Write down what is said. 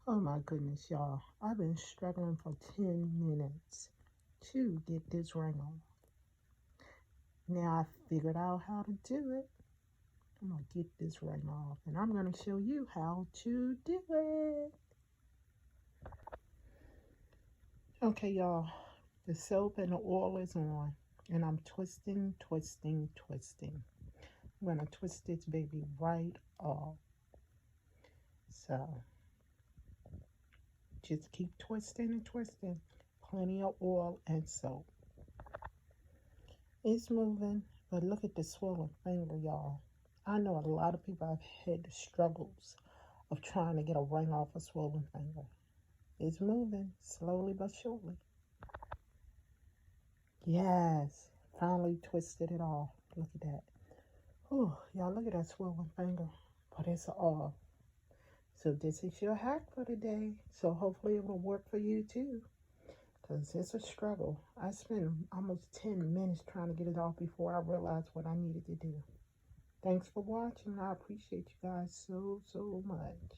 Oh my goodness, y'all. I've been struggling for 10 minutes to get this ring on. Now I figured out how to do it. I'm going to get this ring off and I'm going to show you how to do it. Okay, y'all. The soap and the oil is on and I'm twisting. I'm going to twist this baby right off. So just keep twisting and twisting. Plenty of oil and soap. It's moving, but look at the swollen finger, y'all. I know a lot of people have had the struggles of trying to get a ring off a swollen finger. It's moving, slowly but surely. Yes, finally twisted it off. Look at that. Oh, y'all, look at that swollen finger. But it's off. So this is your hack for today. So hopefully it will work for you too. Because it's a struggle. I spent almost 10 minutes trying to get it off before I realized what I needed to do. Thanks for watching. I appreciate you guys so much.